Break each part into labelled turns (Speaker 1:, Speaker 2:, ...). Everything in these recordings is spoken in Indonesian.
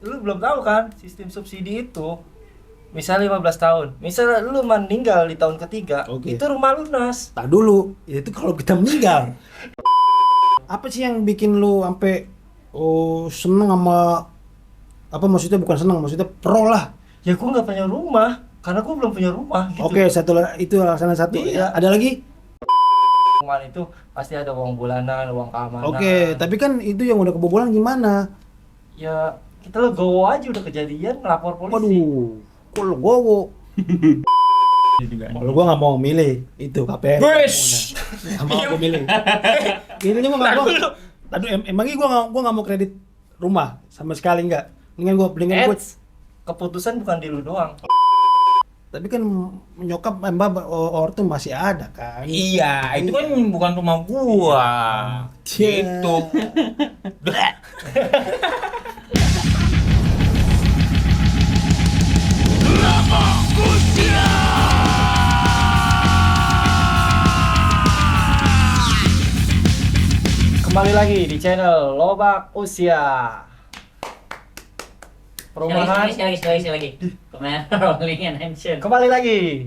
Speaker 1: Lu belum tahu kan sistem subsidi itu, misalnya 15 tahun, misalnya lu meninggal di tahun ketiga,
Speaker 2: Oke.
Speaker 1: itu rumah lunas.
Speaker 2: Tak dulu, itu kalau kita meninggal. Apa sih yang bikin lu sampai seneng sama apa, maksudnya bukan seneng, maksudnya pro lah.
Speaker 1: Ya gua nggak punya rumah, karena gua belum punya rumah gitu.
Speaker 2: Oke, itu alasan satu.
Speaker 1: Iya.
Speaker 2: Ada lagi?
Speaker 1: Rumah itu pasti ada uang bulanan, uang keamanan.
Speaker 2: Oke, tapi kan itu yang udah kebobolan gimana?
Speaker 1: Ya kita legowo aja udah kejadian, lapor polisi.
Speaker 2: Waduh, kok legowo? Kalau gua nggak mau milih itu KPR.
Speaker 3: Wes.
Speaker 2: Nggak mau gua milih. Ini gua nggak mau. Aduh, emangnya gua nggak mau kredit rumah sama sekali nggak. Mendingan gua
Speaker 1: Keputusan bukan di lu doang.
Speaker 2: tapi kan nyokap mbak ortu masih ada kan.
Speaker 3: Iya, itu kan bukan rumah gua. Gitu. Bleh.
Speaker 1: Kembali lagi di channel Lobak Usia. Perumahan.
Speaker 4: Sekali lagi. Kemana rolling and action.
Speaker 1: Kembali lagi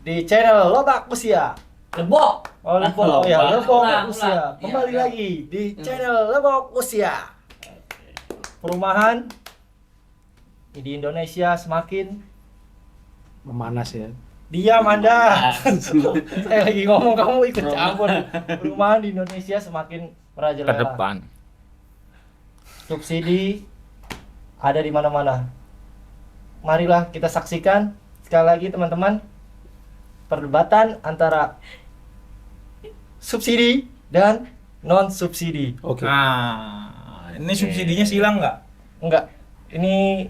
Speaker 1: di channel Lobak Usia.
Speaker 4: Lebok.
Speaker 1: Oh, Lebok. Ya, Lebok
Speaker 4: Ulang.
Speaker 1: Usia. Kembali
Speaker 4: Iya,
Speaker 1: lagi di channel Lebok Usia. Perumahan di Indonesia semakin
Speaker 2: Memanas ya.
Speaker 1: diam Anda. Saya lagi ngomong kamu ikut campur. Perumahan di Indonesia semakin
Speaker 3: Ke
Speaker 1: merajalela.
Speaker 3: depan.
Speaker 1: Subsidi ada di mana-mana. Marilah kita saksikan sekali lagi teman-teman perdebatan antara subsidi dan non subsidi.
Speaker 2: Oke.
Speaker 3: Nah, ini subsidinya silang nggak?
Speaker 1: Enggak, ini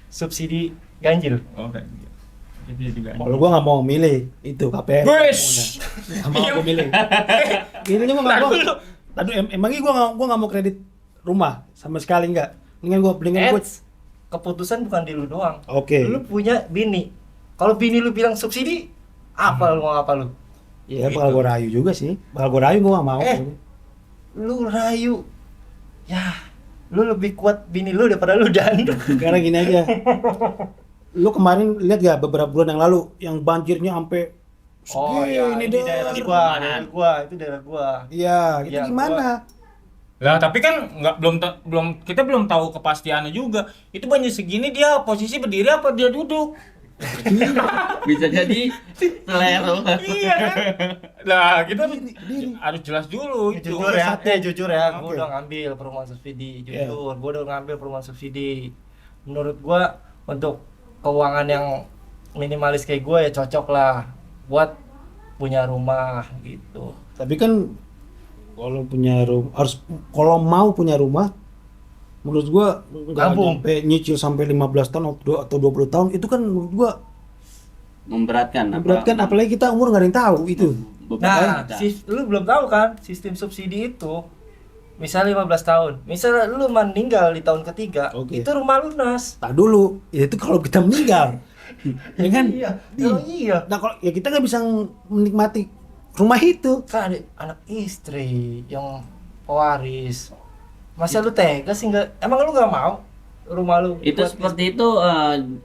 Speaker 1: subsidi ganjil.
Speaker 3: Oh, kayak gitu. Itu juga.
Speaker 2: Kalau gua nggak mau milih itu KPR.
Speaker 3: Wes.
Speaker 2: Nggak mau gua milih. Ini gua nggak mau. Aduh, emangnya gua nggak mau kredit rumah sama sekali nggak. Mendingan gua.
Speaker 1: Keputusan bukan di lu doang.
Speaker 2: Oke.
Speaker 1: Lu punya bini. Kalau bini lu bilang subsidi, apa lu mau apa lu?
Speaker 2: Iya,
Speaker 3: Gitu.
Speaker 2: bakal gua rayu juga sih. Bakal gua rayu, gua nggak mau.
Speaker 1: Lu rayu. Ya, lu lebih kuat bini lu daripada lu dan.
Speaker 2: Karena gini aja. Lu kemarin lihat gak beberapa bulan yang lalu yang banjirnya sampai
Speaker 1: Oh iya, ini daerah gua, itu daerah gua.
Speaker 2: Iya, itu
Speaker 1: Iya,
Speaker 2: gimana?
Speaker 3: Lah, tapi kan kita belum tahu kepastiannya juga. Itu banjir segini dia posisi berdiri apa dia duduk?
Speaker 4: Bisa jadi selero.
Speaker 3: Iya kan? Lah, kita harus jelas dulu itu.
Speaker 1: Jujur ya, gua
Speaker 2: Oke.
Speaker 1: udah ngambil perumahan subsidi,
Speaker 2: Iya.
Speaker 1: jujur, gua udah ngambil perumahan subsidi. Menurut gua untuk keuangan yang minimalis kayak gua ya cocok lah buat punya rumah gitu.
Speaker 2: Tapi kan kalau punya rumah kalau mau punya rumah menurut gua nggak
Speaker 1: Kampung.
Speaker 2: sampai nyicil sampai 15 tahun atau 20 tahun itu kan menurut gua
Speaker 4: Memberatkan.
Speaker 2: berat kan, apalagi kita umur nggak ada yang tahu itu.
Speaker 1: Nah, lu belum tahu kan sistem subsidi itu, misalnya 15 tahun, misalnya lu meninggal di tahun ketiga,
Speaker 2: Oke.
Speaker 1: itu rumah lunas.
Speaker 2: Tak dulu, itu kalau kita meninggal. Ya kan?
Speaker 1: Iya, oh iya.
Speaker 2: Nah, kalau ya kita nggak bisa menikmati rumah itu.
Speaker 1: Kan ada anak istri yang pewaris. Masa lu tega sih nggak? Emang lu nggak mau rumah lu?
Speaker 4: Itu
Speaker 1: buat
Speaker 4: seperti itu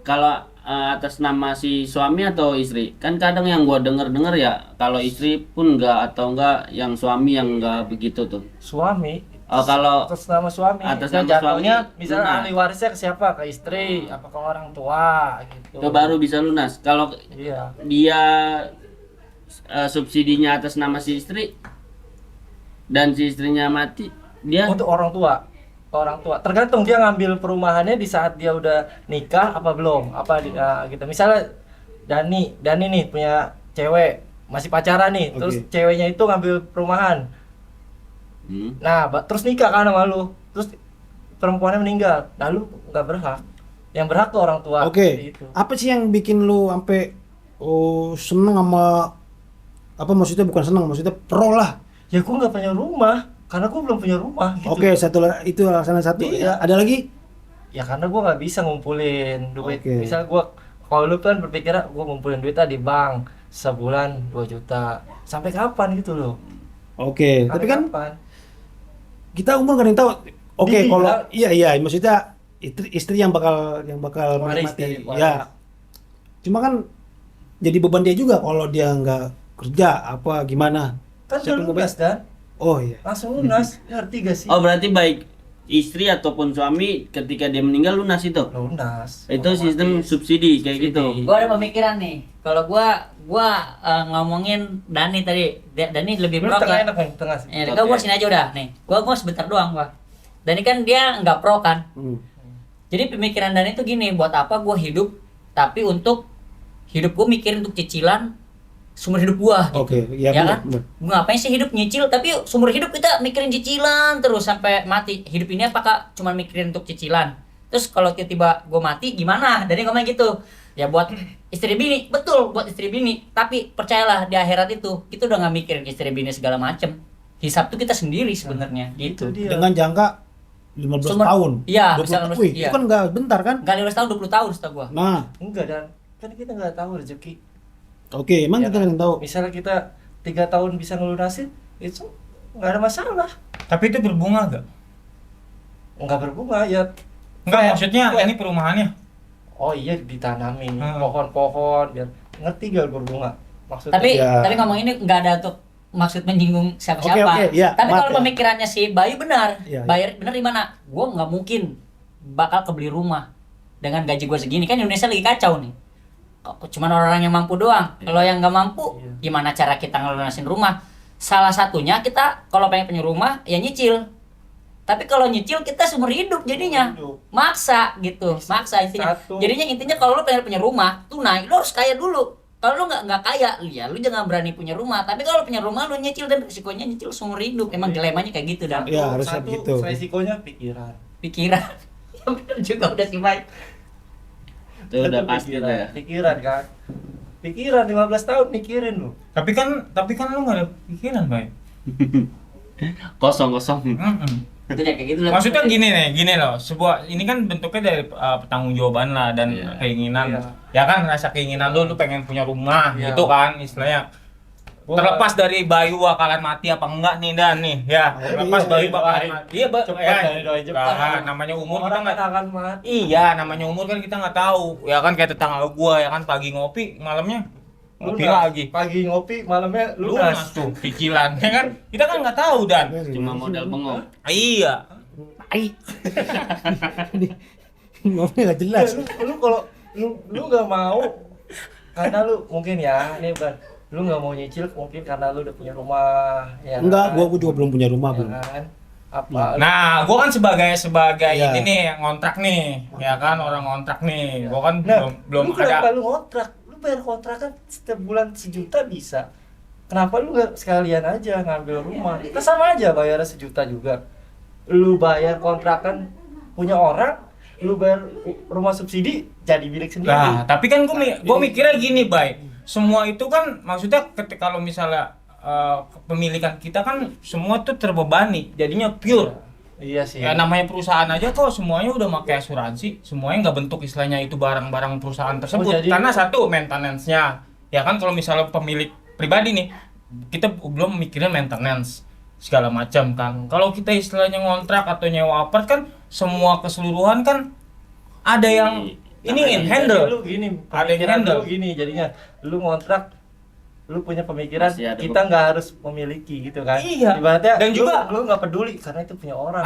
Speaker 4: kalau atas nama si suami atau istri. Kan kadang yang gua denger ya kalau istri pun enggak atau enggak yang suami yang enggak begitu tuh.
Speaker 1: suami?
Speaker 4: Oh, kalau
Speaker 1: Atas nama suami.
Speaker 4: atas
Speaker 1: Itu
Speaker 4: nama
Speaker 1: jatuhnya
Speaker 4: suami,
Speaker 1: misalnya
Speaker 4: lunas.
Speaker 1: ahli warisnya ke siapa? Ke istri, apa ke orang tua gitu.
Speaker 4: itu baru bisa lunas. Kalau
Speaker 1: Iya.
Speaker 4: dia subsidinya atas nama si istri dan si istrinya mati, dia
Speaker 1: Untuk orang tua, tergantung dia ngambil perumahannya di saat dia udah nikah apa belum, gitu. Misalnya Dani nih punya cewek, masih pacaran nih, terus
Speaker 2: Oke.
Speaker 1: ceweknya itu ngambil perumahan, nah terus nikah kan sama lu, terus perempuannya meninggal, nah lu nggak berhak, yang berhak tuh orang tua.
Speaker 2: Oke.
Speaker 1: Gitu.
Speaker 2: Apa sih yang bikin lu sampai seneng sama apa, maksudnya bukan seneng, maksudnya pro lah.
Speaker 1: Ya gua nggak punya rumah, karena gua belum punya rumah. Gitu.
Speaker 2: Oke, itu alasan satu.
Speaker 1: Iya.
Speaker 2: Ada lagi?
Speaker 1: Ya karena gua nggak bisa ngumpulin duit.
Speaker 2: Oke.
Speaker 1: Misal gua, kalau lu kan berpikir gua ngumpulin duit di bank sebulan 2 juta. Sampai kapan gitu loh?
Speaker 2: Oke, tapi kan
Speaker 1: Kapan?
Speaker 2: kita umur nggak ada yang tahu. Oke,
Speaker 1: Iya.
Speaker 2: kalau iya maksudnya istri yang bakal
Speaker 1: Waris
Speaker 2: menikmati.
Speaker 1: dari waris.
Speaker 2: Ya. Cuma kan jadi beban dia juga kalau dia nggak kerja apa gimana.
Speaker 1: Kan
Speaker 2: Siapa
Speaker 1: udah
Speaker 2: yang
Speaker 1: lunas dan
Speaker 2: Oh iya.
Speaker 1: langsung lunas. Ngerti gak sih?
Speaker 4: Oh berarti baik istri ataupun suami ketika dia meninggal lunas itu.
Speaker 1: Lunas.
Speaker 4: Itu sistem subsidi kayak gitu.
Speaker 5: Gua ada pemikiran nih. Kalau gua ngomongin Dani tadi. Dani lebih
Speaker 1: Lu
Speaker 5: pro
Speaker 1: tengah
Speaker 5: ke.
Speaker 1: enak nih, tengah sih.
Speaker 5: Gua sini aja udah nih. Gua sebentar doang gua. Dani kan dia nggak pro kan. Jadi pemikiran Dani tuh gini, buat apa gua hidup tapi untuk hidup gua mikirin untuk cicilan sumber hidup gua gitu.
Speaker 2: Oke, iya
Speaker 5: Ya
Speaker 2: benar,
Speaker 5: kan?
Speaker 2: benar.
Speaker 5: Gua ngapain sih hidup nyicil tapi sumber hidup kita mikirin cicilan terus sampai mati. Hidup ini apakah cuma mikirin untuk cicilan? Terus kalau tiba-tiba gua mati gimana? Dani ngomong gitu. Ya buat istri bini, betul buat istri bini. Tapi percayalah di akhirat itu kita udah nggak mikirin istri bini segala macem. Hisab tuh kita sendiri sebenarnya gitu.
Speaker 1: Itu dia.
Speaker 2: Dengan jangka 15
Speaker 5: Sumber-
Speaker 2: tahun.
Speaker 5: iya,
Speaker 2: 20
Speaker 5: misalkan
Speaker 2: Wih,
Speaker 5: iya.
Speaker 2: itu kan nggak bentar kan?
Speaker 5: Kali 15 tahun 20 tahun setahu gua.
Speaker 2: Nah,
Speaker 1: Enggak dan kan kita nggak tahu rezeki.
Speaker 2: oke, emang
Speaker 1: Ya
Speaker 2: kita
Speaker 1: kan?
Speaker 2: nggak tahu.
Speaker 1: Misalnya kita 3 tahun bisa ngelunasin, itu nggak ada masalah.
Speaker 3: Tapi itu berbunga gak?
Speaker 1: Nggak berbunga ya.
Speaker 3: Enggak,
Speaker 1: Kayak-
Speaker 3: maksudnya
Speaker 1: kayak-
Speaker 3: ini perumahannya.
Speaker 1: Oh iya ditanamin
Speaker 3: Hmm.
Speaker 1: pohon-pohon biar ngerti gak berbunga maksudnya.
Speaker 5: Tapi
Speaker 2: Ya.
Speaker 5: tapi ngomong ini nggak ada untuk maksud menyinggung siapa-siapa.
Speaker 2: Oke, ya,
Speaker 5: Tapi
Speaker 2: maaf
Speaker 5: kalau
Speaker 2: ya.
Speaker 5: pemikirannya si Bayu benar.
Speaker 2: Ya, ya.
Speaker 5: Bayar benar di mana? Gua nggak mungkin bakal kebeli rumah dengan gaji gua segini, kan Indonesia lagi kacau nih. Kok cuman orang yang mampu doang. Kalau yang nggak mampu,
Speaker 1: Iya.
Speaker 5: gimana cara kita ngelunasin rumah? Salah satunya kita kalau pengen punya rumah ya nyicil. Tapi kalau nyicil kita seumur hidup jadinya.
Speaker 1: Hidup.
Speaker 5: Maksa gitu. Maksa intinya.
Speaker 1: Satu.
Speaker 5: Jadinya kalau lu pengen punya rumah, tunai, lu harus kaya dulu. Kalau lu nggak kaya, ya lu jangan berani punya rumah. Tapi kalau punya rumah lu nyicil dan risikonya nyicil seumur hidup. Emang dilemanya kayak gitu dah.
Speaker 2: Ya, harusnya
Speaker 1: Satu,
Speaker 2: begitu.
Speaker 1: resikonya pikiran.
Speaker 5: Pikiran. Ya bener juga udah sih baik.
Speaker 4: Itu udah pasti tuh ya.
Speaker 1: Pikiran kan. Pikiran 15 tahun mikirin lu.
Speaker 3: Tapi kan lu nggak ada pikiran, Bay.
Speaker 4: Kosong.
Speaker 5: Itu ya kayak gitu lah.
Speaker 3: Maksudnya gini loh, sebuah ini kan bentuknya dari pertanggungjawaban lah dan
Speaker 4: Iya.
Speaker 3: keinginan.
Speaker 1: Iya.
Speaker 3: Ya kan rasa keinginan lu pengen punya rumah
Speaker 1: Iya.
Speaker 3: gitu kan istilahnya. Terlepas dari Bayu bakalan mati apa enggak nih Dan nih, ya. Terlepas
Speaker 1: iya,
Speaker 3: Bayu
Speaker 1: iya,
Speaker 3: bakalan
Speaker 1: doain.
Speaker 3: mati. Iya,
Speaker 1: Cepat
Speaker 3: ya.
Speaker 1: dari doain cepat.
Speaker 3: Nah, namanya umur kita
Speaker 1: Orang
Speaker 3: nggak
Speaker 1: kan akan mati.
Speaker 3: Iya, namanya umur kan kita nggak tahu. Ya kan kayak tetangga gua ya kan pagi ngopi, malamnya ngopi
Speaker 1: Lunas.
Speaker 3: lagi.
Speaker 1: Pagi ngopi, malamnya
Speaker 3: Lunas
Speaker 1: lunas.
Speaker 3: tuh cicilan. Ya kan? Kita kan nggak tahu Dan.
Speaker 4: Cuma modal bengong.
Speaker 3: Iya.
Speaker 2: Ngomongnya nggak jelas.
Speaker 1: Lu kalau lu nggak mau karena lu mungkin ya ini bukan lu nggak mau nyicil mungkin karena lu udah punya rumah ya
Speaker 2: Enggak,
Speaker 1: kan?
Speaker 2: gua juga belum punya rumah,
Speaker 1: Ya
Speaker 2: belum.
Speaker 1: kan? Apa
Speaker 3: Nah, gua kan sebagai
Speaker 2: Iya.
Speaker 3: ini nih yang ngontrak nih, ya kan orang ngontrak nih. Gua kan
Speaker 1: nah,
Speaker 3: belum
Speaker 1: lu kenapa
Speaker 3: ada.
Speaker 1: lu ngontrak? Lu bayar kontrakan setiap bulan 1 juta bisa. Kenapa lu nggak sekalian aja ngambil rumah? Kita sama aja bayar 1 juta juga. Lu bayar kontrakan punya orang, lu bayar rumah subsidi jadi milik sendiri.
Speaker 3: Nah, tapi kan gua mikirnya gini, Bay. Semua itu kan maksudnya kalau misalnya kepemilikan kita kan semua tuh terbebani, jadinya pure.
Speaker 1: Iya sih.
Speaker 3: Ya namanya perusahaan aja kok semuanya udah pakai asuransi, semuanya nggak bentuk istilahnya itu barang-barang perusahaan tersebut.
Speaker 1: jadi-
Speaker 3: Karena satu maintenance-nya. Ya kan kalau misalnya pemilik pribadi nih, kita belum mikirin maintenance segala macam kan. Kalau kita istilahnya ngontrak atau nyewa apart kan semua keseluruhan kan ada yang ini in
Speaker 1: Jadi
Speaker 3: handle.
Speaker 1: lu gini,
Speaker 3: Ada yang
Speaker 1: pemikiran
Speaker 3: handle.
Speaker 1: lu gini jadinya lu ngontrak lu punya pemikiran
Speaker 4: Masih ada
Speaker 1: kita nggak harus memiliki gitu kan.
Speaker 3: Iya.
Speaker 1: Ibaratnya
Speaker 3: Dan juga-
Speaker 1: lu nggak peduli karena itu punya orang.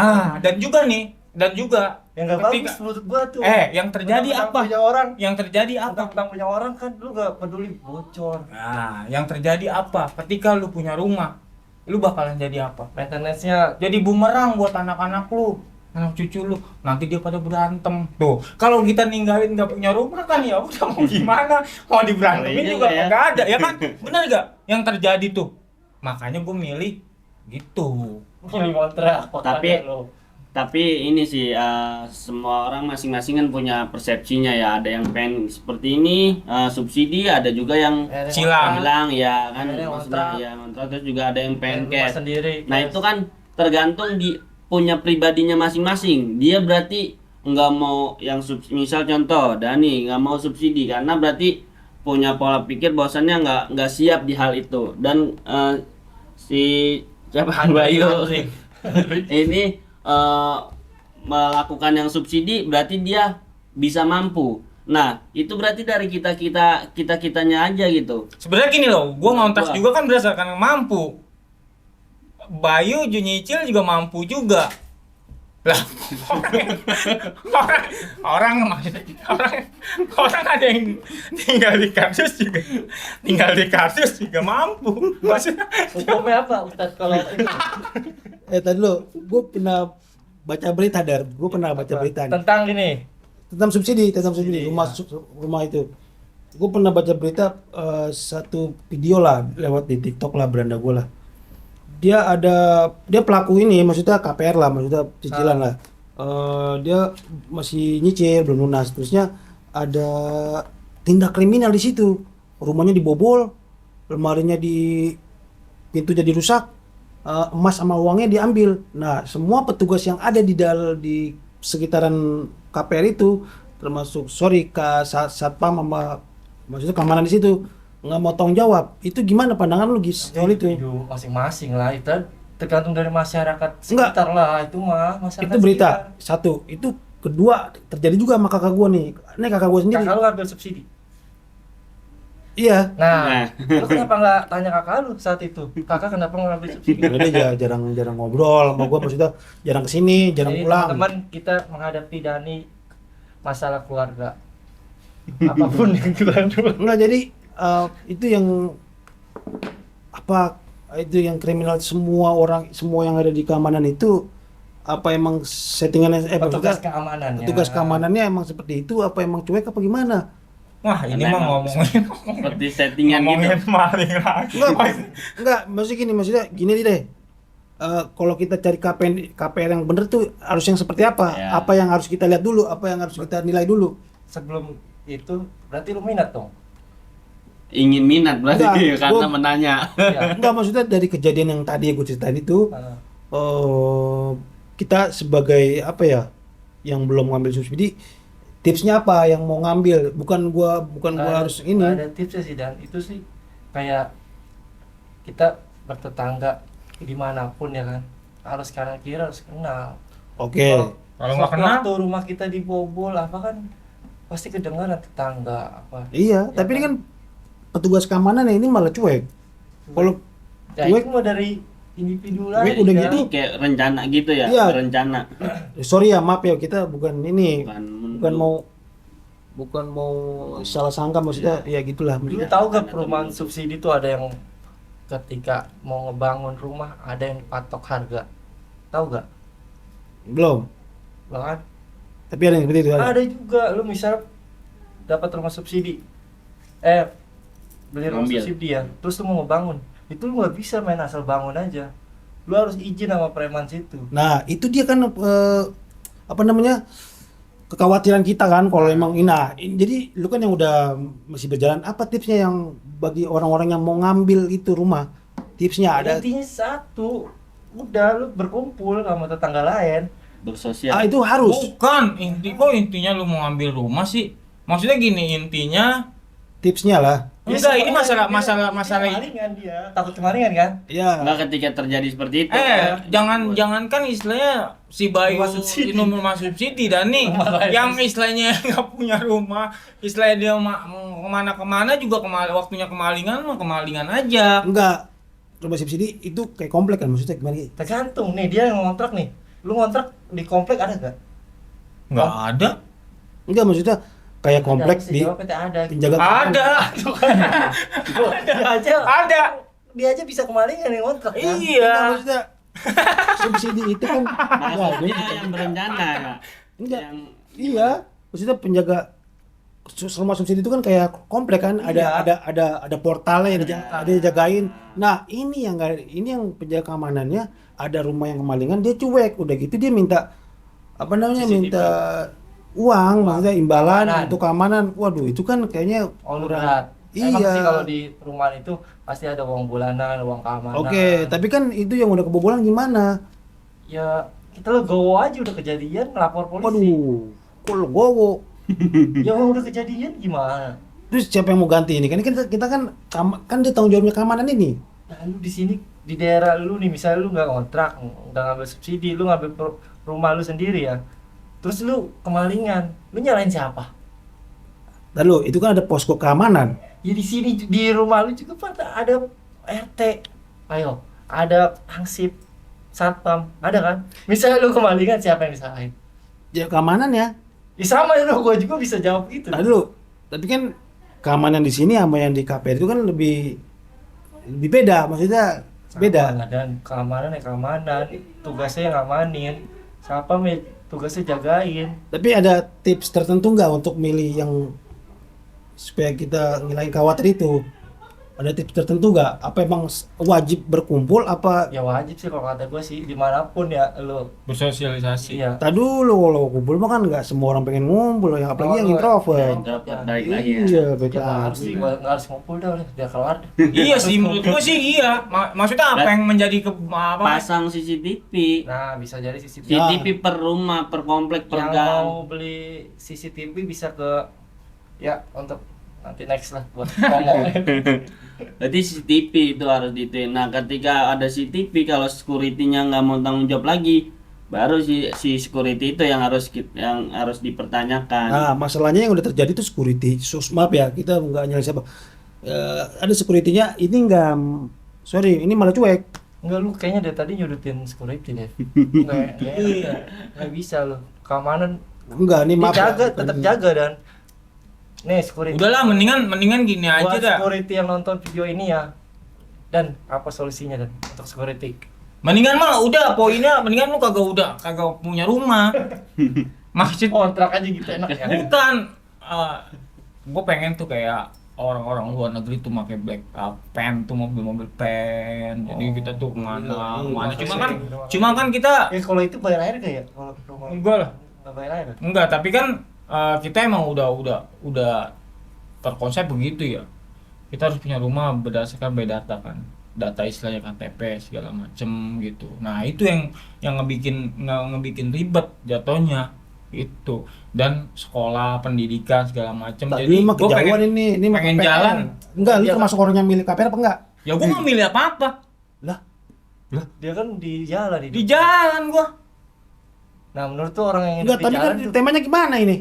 Speaker 3: Dan juga
Speaker 1: Yang nggak
Speaker 3: ketika-
Speaker 1: bagus menurut gua tuh.
Speaker 3: yang terjadi
Speaker 1: Tentang
Speaker 3: apa?
Speaker 1: Punya orang.
Speaker 3: Yang terjadi apa?
Speaker 1: Tentang punya orang kan lu nggak peduli bocor.
Speaker 3: Nah, yang terjadi apa? Ketika lu punya rumah, lu bakalan jadi apa?
Speaker 1: Maintenance-nya
Speaker 3: Jadi bumerang buat anak-anak lu, anak cucu lu. Nanti dia pada berantem. Tuh, kalau kita ninggalin nggak punya rumah kan ya udah mau gimana? Mau diberantemin
Speaker 4: Iya
Speaker 3: juga
Speaker 4: ya.
Speaker 3: nggak ada, ya kan? Bener nggak? Yang terjadi tuh. Makanya gue milih gitu.
Speaker 1: milih kontrak.
Speaker 4: Tapi-
Speaker 1: lu.
Speaker 4: Tapi ini sih semua orang masing-masing kan punya persepsinya ya. Ada yang pengen seperti ini subsidi, ada juga yang
Speaker 3: Silang.
Speaker 4: bilang ya kan
Speaker 1: Ada yang
Speaker 4: maksudnya
Speaker 1: kontrak.
Speaker 4: ya kontrak, terus juga ada yang pengen
Speaker 1: rumah
Speaker 4: cash.
Speaker 1: sendiri.
Speaker 4: Nah itu kan tergantung di punya pribadinya masing-masing. Dia berarti nggak mau yang misal contoh Dani nggak mau subsidi karena berarti punya pola pikir bahwasannya nggak siap di hal itu. Dan si siapa Bayu ini melakukan yang subsidi berarti dia bisa mampu. Nah, itu berarti dari kitanya aja gitu.
Speaker 3: Sebenarnya gini loh, gua ngontrak
Speaker 4: Gua.
Speaker 3: juga kan berdasarkan mampu. Bayu nyicil juga mampu juga. Lah, orang orang ada yang tinggal di kardus juga mampu. Maksudnya
Speaker 1: Hukumnya apa Ustadz kalau itu?
Speaker 2: Tadi lo, gue pernah baca berita gue pernah baca berita nih.
Speaker 1: Tentang ini.
Speaker 2: tentang subsidi rumah itu. Gue pernah baca berita satu video lah lewat di TikTok lah, beranda gue lah. Dia pelaku ini, maksudnya KPR lah, maksudnya cicilan lah. Dia masih nyicil belum lunas. Terusnya ada tindak kriminal di situ. Rumahnya dibobol, lemarinya pintunya dirusak, emas sama uangnya diambil. Nah, semua petugas yang ada di sekitaran KPR itu, termasuk satpam sama maksudnya keamanan di situ, nggak mau tanggung jawab. Itu gimana pandangan lu Gis soal itu?
Speaker 1: Individu masing-masing lah, itu tergantung dari masyarakat sekitar lah, itu mah masyarakat
Speaker 2: Itu berita satu. Itu kedua, terjadi juga sama kakak gua nih. Ini kakak gua sendiri.
Speaker 1: Kakak lu ngambil subsidi.
Speaker 2: Iya.
Speaker 1: Nah, lu kenapa nggak tanya kakak lu saat itu? Kakak kenapa ngambil subsidi?
Speaker 2: Karena dia jarang ngobrol sama gua, maksudnya jarang kesini, jarang
Speaker 1: Jadi
Speaker 2: pulang.
Speaker 1: teman-teman, kita menghadapi Dani masalah keluarga. Apapun yang kita lakukan.
Speaker 2: Enggak, jadi itu yang yang kriminal, semua yang ada di keamanan itu apa emang settingannya
Speaker 1: Petugas
Speaker 2: maksudnya
Speaker 1: keamanannya.
Speaker 2: petugas keamanannya emang seperti itu, apa emang cuek apa gimana?
Speaker 3: wah ini
Speaker 4: Karena
Speaker 3: mah
Speaker 4: emang
Speaker 3: ngomongin
Speaker 4: seperti settingan gitu.
Speaker 3: maling lagi.
Speaker 2: Enggak, maksudnya gini deh. Kalau kita cari KPR yang bener tuh harus yang seperti apa?
Speaker 4: Ya.
Speaker 2: Apa yang harus kita lihat dulu? Apa yang harus kita nilai dulu?
Speaker 1: Sebelum itu berarti lu minat dong.
Speaker 4: Ingin minat berarti
Speaker 2: Enggak,
Speaker 4: karena
Speaker 2: gua-
Speaker 4: menanya.
Speaker 1: Ya.
Speaker 2: Enggak, maksudnya dari kejadian yang tadi gue ceritain itu, kita sebagai apa ya, yang belum ngambil subsidi, tipsnya apa yang mau ngambil? Bukan gua harus ini.
Speaker 1: Nggak ada tipsnya sih, dan itu sih kayak kita bertetangga dimanapun ya kan, harus kanan kiri harus kenal.
Speaker 2: Oke.
Speaker 3: Kalau nggak kenal,
Speaker 1: waktu rumah kita dibobol apa kan pasti kedengaran tetangga apa.
Speaker 2: Iya,
Speaker 1: Ya
Speaker 2: tapi ini
Speaker 1: kan?
Speaker 2: kan petugas keamanan ini malah cuek. Kalau
Speaker 1: Ya
Speaker 2: cuek,
Speaker 1: itu mah dari individu
Speaker 2: Cuek
Speaker 1: lain.
Speaker 2: udah
Speaker 1: kan.
Speaker 2: gitu.
Speaker 4: Kayak rencana gitu ya,
Speaker 2: Iya.
Speaker 4: rencana.
Speaker 2: sorry ya, maaf ya, kita bukan ini,
Speaker 4: Bukan
Speaker 2: bukan mau salah sangka, maksudnya ya gitulah.
Speaker 1: Lu tahu gak perumahan subsidi itu ada yang ketika mau ngebangun rumah ada yang patok harga, tahu gak?
Speaker 2: Belum.
Speaker 1: Bahkan
Speaker 2: Tapi ada yang seperti itu.
Speaker 1: ada juga, lu misal dapat rumah subsidi, beli rumah
Speaker 4: Ngambil.
Speaker 1: subsidi ya, terus lu mau ngebangun, itu lu nggak bisa main asal bangun aja, lu harus izin sama preman situ.
Speaker 2: Nah, itu dia kan apa namanya? Kekhawatiran kita kan kalau emang jadi lu kan yang udah masih berjalan, apa tipsnya yang bagi orang-orang yang mau ngambil itu rumah? Tipsnya ada.
Speaker 1: Intinya satu, udah lu berkumpul sama tetangga lain.
Speaker 4: bersosial.
Speaker 2: Itu harus.
Speaker 3: bukan intinya lu mau ngambil rumah sih. Maksudnya gini, intinya
Speaker 2: Tipsnya lah.
Speaker 3: enggak, ini
Speaker 1: soalnya
Speaker 3: masalah
Speaker 1: kemalingan dia, takut kemalingan kan?
Speaker 2: Ya.
Speaker 4: Enggak ketika terjadi seperti itu.
Speaker 3: jangan kan istilahnya si Bayu
Speaker 1: Rumah subsidi.
Speaker 3: ini rumah subsidi dan nih yang istilahnya nggak punya rumah, istilahnya dia kemana juga waktunya kemalingan mah kemalingan aja.
Speaker 2: Enggak. Rumah subsidi itu kayak komplek kan, maksudnya gimana?
Speaker 1: Tergantung nih, dia yang ngontrak nih. Lu ngontrak di komplek ada gak?
Speaker 3: Nggak ada.
Speaker 2: Enggak, maksudnya kayak komplek di
Speaker 1: Jawabnya ada.
Speaker 2: penjaga
Speaker 3: Ada.
Speaker 1: Dia aja,
Speaker 3: Ada.
Speaker 1: dia aja bisa kemalingan yang ngontrak. kan?
Speaker 2: Enggak,
Speaker 3: Iya.
Speaker 2: maksudnya subsidi itu kan
Speaker 4: Maksudnya yang berencana ya.
Speaker 2: enggak.
Speaker 4: Yang
Speaker 2: Iya, maksudnya penjaga rumah subsidi itu kan kayak komplek kan,
Speaker 1: Iya.
Speaker 2: ada portalnya yang ada dijagain. Nah, ini yang penjaga keamanannya, ada rumah yang kemalingan, dia cuek, udah gitu dia minta apa namanya,
Speaker 1: CCTV.
Speaker 2: minta uang, maksudnya imbalan
Speaker 1: Keamanan.
Speaker 2: untuk keamanan. Waduh, itu kan kayaknya
Speaker 1: Oh, lu
Speaker 2: kurang.
Speaker 1: berat. Emang
Speaker 2: Iya.
Speaker 1: sih kalau di perumahan itu pasti ada uang bulanan, uang keamanan.
Speaker 2: Oke, tapi kan itu yang udah kebobolan gimana?
Speaker 1: Ya kita legowo aja udah kejadian, ngelapor polisi.
Speaker 2: Waduh, kok legowo.
Speaker 1: Ya udah kejadian gimana?
Speaker 2: Terus siapa yang mau ganti ini? Kan kita kan kan dia tanggung jawabnya keamanan ini.
Speaker 1: Nah, lu di sini di daerah lu nih, misalnya lu nggak kontrak, nggak ngambil subsidi, lu ngambil rumah lu sendiri ya, terus lu kemalingan, lu nyalain siapa?
Speaker 2: Lalu itu kan ada posko keamanan.
Speaker 1: Ya di sini di rumah lu juga ada RT, ayo, ada hansip, satpam, ada kan? Misalnya lu kemalingan, siapa yang disalahin?
Speaker 2: Ya keamanan ya.
Speaker 1: Ya sama ya, gua juga bisa jawab gitu.
Speaker 2: Nah dulu, tapi kan keamanan di sini sama yang di KPR itu kan lebih beda, maksudnya beda.
Speaker 1: Sama, dan keamanan ya keamanan, tugasnya yang ngamanin, satpam ya tugasnya jagain.
Speaker 2: Tapi ada tips tertentu nggak untuk milih yang supaya kita ngilangin khawatir itu? Ada tips tertentu nggak? Apa emang wajib berkumpul apa?
Speaker 1: Ya wajib sih kalau kata gue sih, dimanapun ya lu.
Speaker 3: Bersosialisasi.
Speaker 1: Iya.
Speaker 2: Tak dulu kalau kumpul mah kan nggak semua orang pengen ngumpul, yang apalagi yang introvert.
Speaker 4: Introvert balik lagi ya.
Speaker 2: Iya, baik
Speaker 1: Ya nggak harus
Speaker 2: lagi.
Speaker 1: nggak harus ngumpul dah, biar keluar.
Speaker 3: Iya sih, menurut gua sih iya. Maksudnya apa yang menjadi apa?
Speaker 4: Pasang CCTV.
Speaker 1: Nah bisa jadi CCTV.
Speaker 4: CCTV per rumah, per komplek, per
Speaker 1: Yang
Speaker 4: gang.
Speaker 1: mau beli CCTV bisa ke ya untuk nanti next lah buat ngomongin.
Speaker 4: Berarti CCTV itu harus dituin. Nah, ketika ada CCTV, kalau security-nya nggak mau tanggung jawab lagi, baru si security itu yang harus dipertanyakan.
Speaker 2: Nah, masalahnya yang udah terjadi itu security. Maaf ya, kita nggak nyalain siapa. Ada security-nya ini nggak, sorry, ini malah cuek.
Speaker 1: Enggak, lu kayaknya dari tadi nyudutin security deh. Nggak bisa lu. Keamanan
Speaker 2: Enggak, ini maaf.
Speaker 1: dijaga,
Speaker 2: ya.
Speaker 1: tetap jaga dan nih security.
Speaker 3: Udahlah, mendingan gini aja
Speaker 1: Buat
Speaker 3: dah.
Speaker 1: security yang nonton video ini ya. Dan apa solusinya dan untuk security?
Speaker 3: Mendingan mah udah poinnya mendingan lu kagak punya rumah. Maksud
Speaker 1: Kontrak aja gitu enak ya.
Speaker 3: bukan gue pengen tuh kayak orang-orang luar negeri tuh pakai black pen tuh mobil-mobil pen. Jadi kita tuh kemana cuma kan kita
Speaker 1: Kalau itu bayar air kayak kalau rumah
Speaker 3: enggak lah.
Speaker 1: nggak bayar air.
Speaker 3: Enggak, tapi kan kita emang udah terkonsep begitu ya. Kita harus punya rumah berdasarkan by data kan. Data istilahnya KTP segala macem gitu. Nah, itu yang ngebikin ribet jatuhnya itu. Dan sekolah, pendidikan segala macem.
Speaker 2: Tadi mah
Speaker 3: gua
Speaker 2: kejauhan ini mah
Speaker 3: pengen
Speaker 2: KPR.
Speaker 3: jalan.
Speaker 2: Enggak, lu
Speaker 1: Iya,
Speaker 2: termasuk orang yang milih KPR apa enggak?
Speaker 3: Ya gua nggak milih apa-apa.
Speaker 2: Lah,
Speaker 1: Dia kan di jalan
Speaker 3: Di jalan gua.
Speaker 1: Nah, menurut tuh orang yang hidup
Speaker 2: enggak,
Speaker 1: di
Speaker 2: tapi kan
Speaker 1: jalan tuh
Speaker 2: temanya gimana ini?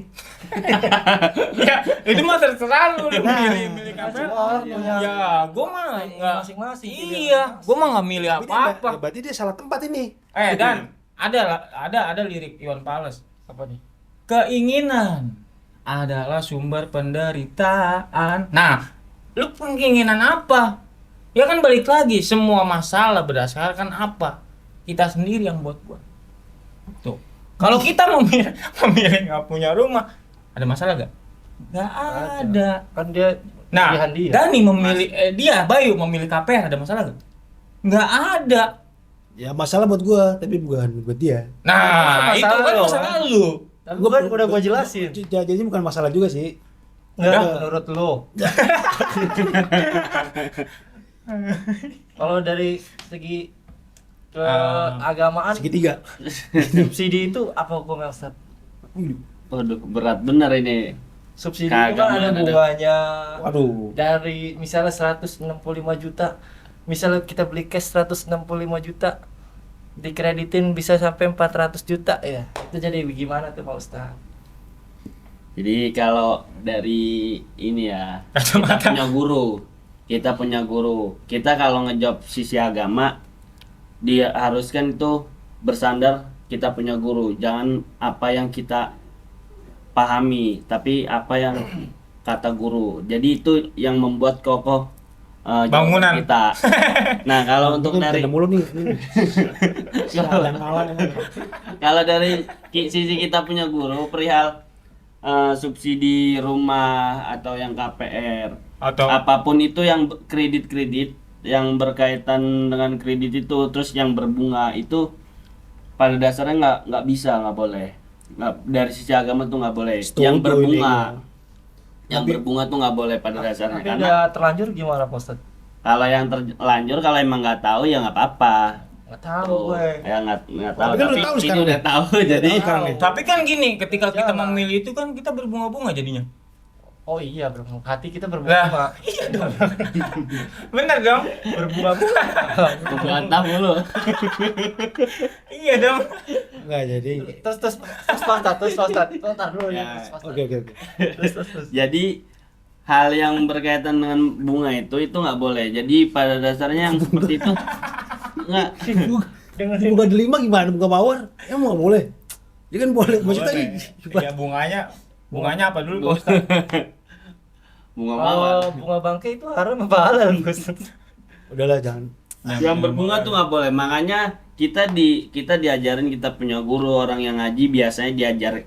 Speaker 3: Ya, itu mah terserah lu
Speaker 2: Nah,
Speaker 3: milih KPR.
Speaker 1: semua orang punya
Speaker 3: Ya, gua mah nggak
Speaker 1: masing-masing.
Speaker 3: Iya, gua mah nggak milih apa-apa.
Speaker 2: Ya, berarti dia salah tempat ini.
Speaker 3: Dan ada lirik Iwan Fals.
Speaker 1: Apa nih?
Speaker 3: Keinginan adalah sumber penderitaan. Nah, lu keinginan apa? Ya kan balik lagi, semua masalah berdasarkan apa? Kita sendiri yang buat. Tuh. Kalau kita memilih nggak punya rumah, ada masalah gak? Nggak ada.
Speaker 1: Kan dia
Speaker 3: Nah,
Speaker 1: pilihan dia.
Speaker 3: Dani memilih Bayu memilih KPR, ada masalah gak? Nggak ada.
Speaker 2: Ya masalah buat gua, tapi bukan buat dia.
Speaker 3: Nah, itu
Speaker 1: Masalah
Speaker 3: kan
Speaker 1: lo,
Speaker 3: masalah lu.
Speaker 1: Tapi kan udah gua jelasin.
Speaker 2: Jadi bukan masalah juga sih.
Speaker 1: Enggak, menurut lo. Kalau dari segi keagamaan
Speaker 2: Segitiga.
Speaker 1: subsidi itu apa hukumnya, Ustaz?
Speaker 4: Waduh, berat bener ini.
Speaker 1: Subsidi itu kan ada
Speaker 4: Keagamaan ada.
Speaker 1: bunganya.
Speaker 2: Waduh.
Speaker 1: Dari misalnya 165 juta, misalnya kita beli cash 165 juta, dikreditin bisa sampai 400 juta ya. Itu jadi gimana tuh Pak Ustaz?
Speaker 4: Jadi kalau dari ini ya,
Speaker 3: Kacamata.
Speaker 4: kita punya guru. Kita kalau ngejawab sisi agama, dia haruskan itu bersandar kita punya guru. Jangan apa yang kita pahami, tapi apa yang kata guru. Jadi itu yang membuat kokoh jawaban
Speaker 3: Bangunan.
Speaker 4: kita. Nah, kalau untuk dari
Speaker 2: mulu nih.
Speaker 4: kalau dari sisi kita punya guru perihal subsidi rumah atau yang KPR
Speaker 3: Atau
Speaker 4: apapun itu yang kredit yang berkaitan dengan kredit itu terus yang berbunga itu pada dasarnya nggak bisa, nggak boleh, nggak, dari sisi agama tuh nggak boleh.
Speaker 2: Setuju
Speaker 4: Yang berbunga
Speaker 2: ini.
Speaker 4: yang berbunga tuh nggak boleh pada dasarnya,
Speaker 1: Tapi
Speaker 4: karena
Speaker 1: udah terlanjur gimana Pak Ustaz?
Speaker 4: kalau yang terlanjur kalau emang nggak tahu ya nggak apa-apa.
Speaker 1: Nggak tahu gue.
Speaker 4: Ya nggak tahu,
Speaker 2: Tapi kan udah tahu
Speaker 4: ini
Speaker 2: sekarang.
Speaker 4: udah tahu jadi
Speaker 2: Tahu sekarang nih.
Speaker 3: tapi kan gini, ketika kita
Speaker 1: Jangan.
Speaker 3: memilih itu kan kita berbunga-bunga jadinya.
Speaker 1: Oh iya, berbunga. Hati kita
Speaker 3: Lah,
Speaker 1: berbunga.
Speaker 3: iya dong. Bener dong.
Speaker 1: Berbunga-bunga.
Speaker 4: Bantah mulu.
Speaker 3: Iya dong.
Speaker 2: Enggak jadi.
Speaker 1: Terus Pak Ustad. Ntar dulu
Speaker 4: Ya.
Speaker 1: ya.
Speaker 2: Oke.
Speaker 1: Terus.
Speaker 4: Jadi hal yang berkaitan dengan bunga itu nggak boleh. Jadi pada dasarnya yang seperti itu nggak.
Speaker 2: Bunga delima gimana? Bunga mawar? Emang nggak boleh? Dia kan boleh. Maksudnya
Speaker 3: Ya bunganya apa dulu Pak Ustaz?
Speaker 4: Bunga
Speaker 1: Kalau
Speaker 4: mawar.
Speaker 1: bunga bangkai itu haram apa halal, Ustad?
Speaker 2: udahlah jangan.
Speaker 4: Yang berbunga tuh nggak boleh. Makanya kita diajarin, kita punya guru orang yang ngaji biasanya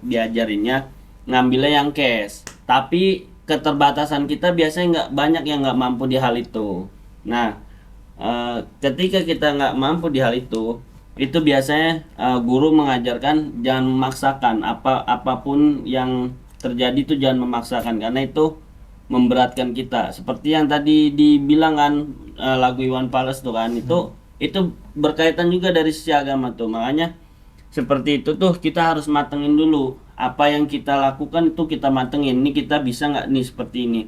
Speaker 4: diajarinnya ngambilnya yang cash. Tapi keterbatasan kita biasanya nggak banyak yang nggak mampu di hal itu. Nah, ketika kita nggak mampu di hal itu biasanya guru mengajarkan jangan memaksakan apapun yang terjadi itu jangan memaksakan karena itu memberatkan kita. Seperti yang tadi dibilang kan lagu Iwan Fals tuh kan itu berkaitan juga dari sisi agama tuh. Makanya seperti itu tuh kita harus matengin dulu apa yang kita lakukan itu kita matengin. Ini kita bisa nggak nih seperti ini.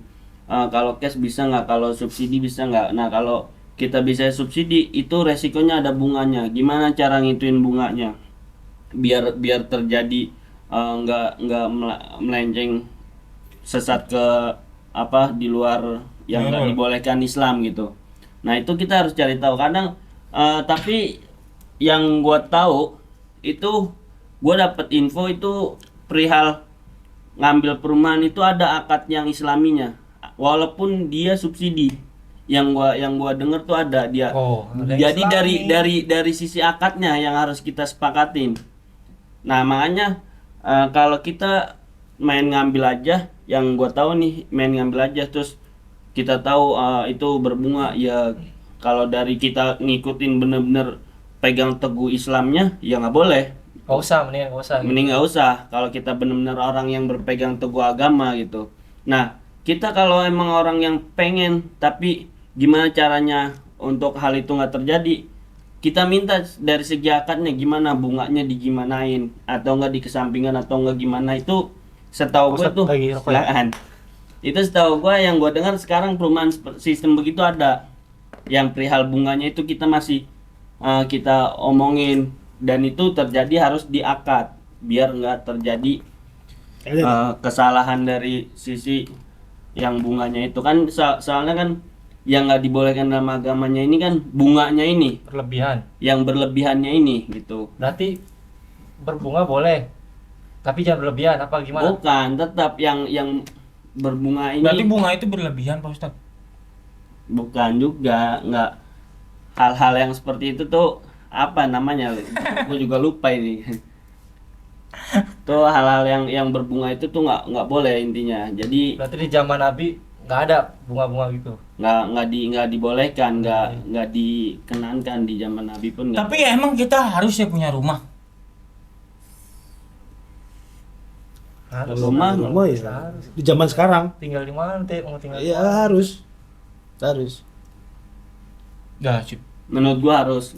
Speaker 4: Kalau cash bisa nggak, kalau subsidi bisa nggak. Nah kalau kita bisa subsidi itu resikonya ada bunganya. Gimana cara ngituin bunganya biar terjadi nggak melenceng sesat ke apa di luar yang nggak dibolehkan Islam gitu. Nah itu kita harus cari tahu kadang tapi yang gua tahu itu gua dapat info itu perihal ngambil perumahan itu ada akad yang islaminya walaupun dia subsidi yang gua denger tuh ada dia.
Speaker 1: Oh, ada
Speaker 4: Jadi
Speaker 1: Islami.
Speaker 4: dari sisi akadnya yang harus kita sepakatin. Nah makanya kalau kita main ngambil aja, yang gua tahu nih main ngambil aja terus kita tahu itu berbunga ya. Kalau dari kita ngikutin bener-bener pegang teguh Islamnya ya nggak boleh.
Speaker 1: Nggak usah, mendingan nggak usah.
Speaker 4: Mending nggak usah kalau kita bener-bener orang yang berpegang teguh agama gitu. Nah kita kalau emang orang yang pengen tapi gimana caranya untuk hal itu nggak terjadi, kita minta dari segi akadnya gimana, bunganya digimanain atau enggak dikesampingan atau enggak gimana. Itu setahu gue
Speaker 1: Ustaz,
Speaker 4: tuh
Speaker 1: lagi rokok ya?
Speaker 4: silakan. Itu setahu gue yang gue dengar sekarang perumahan sistem begitu ada yang perihal bunganya itu kita masih kita omongin dan itu terjadi harus diakad biar nggak terjadi kesalahan dari sisi yang bunganya itu kan soalnya kan yang nggak dibolehkan dalam agamanya ini kan bunganya ini
Speaker 1: Berlebihan.
Speaker 4: yang berlebihannya ini gitu.
Speaker 1: Berarti berbunga boleh, tapi jangan berlebihan apa gimana?
Speaker 4: Bukan, tetap yang berbunga ini
Speaker 3: Berarti bunga itu berlebihan Pak Ustaz?
Speaker 4: bukan juga, nggak hal-hal yang seperti itu tuh apa namanya? Gue juga lupa ini. Tuh hal-hal yang berbunga itu tuh nggak boleh intinya. Jadi
Speaker 1: Berarti di zaman Nabi nggak ada bunga-bunga gitu.
Speaker 4: nggak dibolehkan, nggak dikenankan di zaman Nabi pun nggak.
Speaker 3: Tapi ya emang kita harus ya punya rumah.
Speaker 1: Harus.
Speaker 4: Rumah
Speaker 2: ya. Di zaman sekarang
Speaker 1: Tinggal di mana teh? Mau tinggal di
Speaker 2: ya
Speaker 1: mana?
Speaker 2: harus.
Speaker 3: Dah, Cip.
Speaker 4: Menurut gua harus.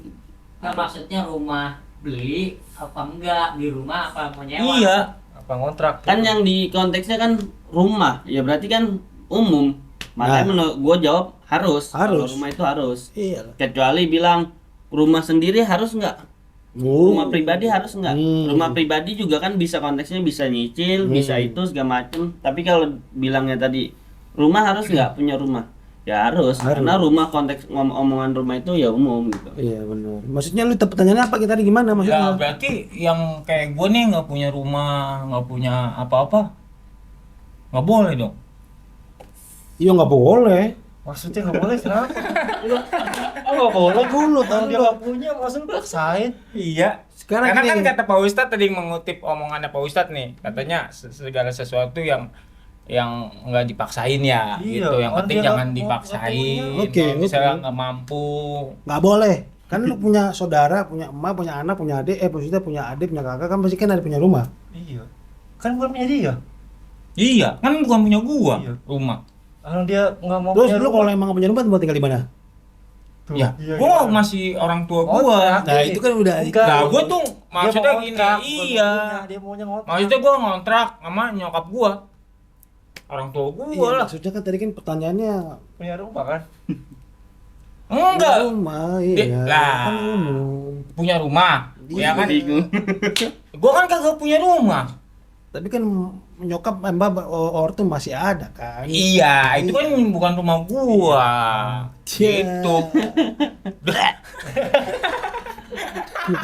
Speaker 5: Kan maksudnya rumah beli apa enggak, di rumah apa mau nyewa?
Speaker 3: Iya.
Speaker 1: Apa ngontrak?
Speaker 4: Kan yang di konteksnya kan rumah, ya berarti kan umum. Makanya
Speaker 2: Nah.
Speaker 4: menurut gua jawab harus. Kalau
Speaker 2: Harus.
Speaker 4: rumah itu harus.
Speaker 2: Iya.
Speaker 4: Kecuali bilang rumah sendiri harus nggak? Rumah pribadi harus nggak? Rumah pribadi juga kan bisa konteksnya bisa nyicil, bisa itu segala macem. Tapi kalau bilangnya tadi rumah harus nggak punya rumah? Ya harus. Karena rumah konteks omongan rumah itu ya umum gitu.
Speaker 2: Iya benar. Maksudnya lu pertanyaannya apa kita tadi gimana
Speaker 3: Ya
Speaker 2: maksudnya?
Speaker 3: berarti yang kayak gue nih nggak punya rumah, nggak punya apa-apa, nggak boleh dong.
Speaker 2: Iya nggak boleh.
Speaker 1: Maksudnya nggak boleh kenapa? Oh nggak boleh dulu. Kalau dia nggak punya, maksudnya paksain.
Speaker 3: Iya.
Speaker 2: Sekarang
Speaker 3: Karena kan
Speaker 2: gini.
Speaker 3: kata Pak Ustadz tadi mengutip omongannya Pak Ustadz nih, katanya segala sesuatu yang nggak dipaksain ya,
Speaker 1: Iya,
Speaker 3: gitu. Yang
Speaker 1: orang
Speaker 3: penting
Speaker 1: dia
Speaker 3: jangan
Speaker 1: nggak
Speaker 3: dipaksain.
Speaker 2: punya. Oke,
Speaker 3: Kalau misalnya
Speaker 2: oke.
Speaker 3: nggak mampu,
Speaker 2: Nggak boleh. Kan lu punya saudara, punya emak, punya anak, punya adik, maksudnya punya adik, punya kakak kan pasti kan ada punya rumah.
Speaker 1: Iya. Kan bukan punya dia.
Speaker 3: iya kan bukan punya gua
Speaker 1: Iya.
Speaker 3: rumah.
Speaker 1: Kalau dia nggak mau
Speaker 2: Terus
Speaker 1: punya
Speaker 2: lu
Speaker 1: rumah,
Speaker 2: kalau emang nggak punya rumah mau tinggal di mana?
Speaker 1: tuh,
Speaker 3: Ya,
Speaker 1: iya,
Speaker 3: gua
Speaker 1: iya.
Speaker 3: masih orang tua
Speaker 1: Ngontrak.
Speaker 3: gua.
Speaker 2: Nah, itu kan udah
Speaker 1: Enggak.
Speaker 3: Nah, gua tuh
Speaker 1: Dia
Speaker 3: maksudnya
Speaker 1: mau
Speaker 3: gini,
Speaker 1: ngontrak, bukan
Speaker 3: iya.
Speaker 1: punya, dia maunya ngontrak.
Speaker 3: Maksudnya gua ngontrak sama nyokap gua. orang tua gua
Speaker 2: Iya,
Speaker 3: lah.
Speaker 2: maksudnya kan tadi kan pertanyaannya
Speaker 1: Punya rumah kan?
Speaker 3: Enggak.
Speaker 2: rumah,
Speaker 3: Dia-
Speaker 2: iya.
Speaker 3: lah.
Speaker 2: Kan umum.
Speaker 3: Punya rumah. Ya kan?
Speaker 4: Bingung.
Speaker 3: Gua kan kagak punya rumah.
Speaker 2: Tapi kan nyokap mbak ortu masih ada kan.
Speaker 3: Iya, itu kan bukan rumah gua.
Speaker 2: Cia.
Speaker 3: Gitu.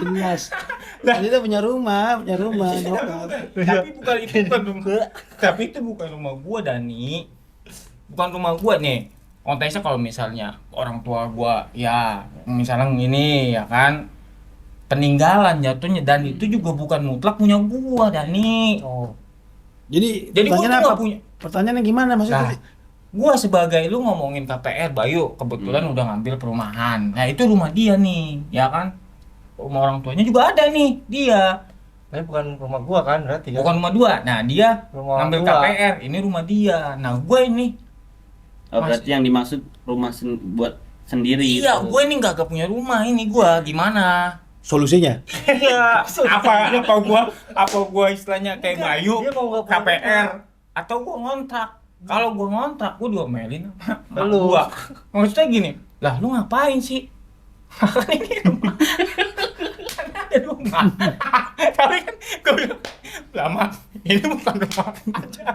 Speaker 2: Jelas. Dia punya rumah nyokap.
Speaker 3: Tapi bukan itu bukan rumah. Tapi itu bukan rumah gua, Dani. Bukan rumah gua nih. Konteksnya kalau misalnya orang tua gua ya misalnya ini ya kan peninggalan jatuhnya, dan itu juga bukan mutlak punya gua, Dani.
Speaker 1: Oh.
Speaker 2: Jadi
Speaker 3: Jadi gua tuh
Speaker 2: pertanyaannya
Speaker 3: nggak
Speaker 2: apa?
Speaker 3: punya.
Speaker 2: Pertanyaannya gimana maksudnya?
Speaker 3: Nah, gua sebagai lu ngomongin KPR, Bayu kebetulan udah ngambil perumahan. Nah, itu rumah dia nih, ya kan? Rumah orang tuanya juga ada nih, dia.
Speaker 1: Tapi bukan rumah gua kan berarti kan?
Speaker 3: Bukan rumah dua. Nah, dia
Speaker 1: Rumah
Speaker 3: ngambil
Speaker 1: orang tua.
Speaker 3: KPR, ini rumah dia. Nah, gue ini
Speaker 4: Oh, berarti yang dimaksud rumah buat sendiri.
Speaker 3: iya,
Speaker 4: gitu.
Speaker 3: gue ini nggak punya rumah ini gua gimana?
Speaker 2: Solusinya?
Speaker 3: Iya, apa gua istilahnya kayak Bayu
Speaker 1: Dia mau nggak punya
Speaker 3: KPR atau gua ngontrak. Kalau gua ngontrak, gua diomelin sama
Speaker 1: Lu.
Speaker 3: gua. Maksudnya gini, lah lu ngapain sih? Kan ini rumah. Kan ada rumah. Tapi kan gua bilang, lama ini bukan rumah aja.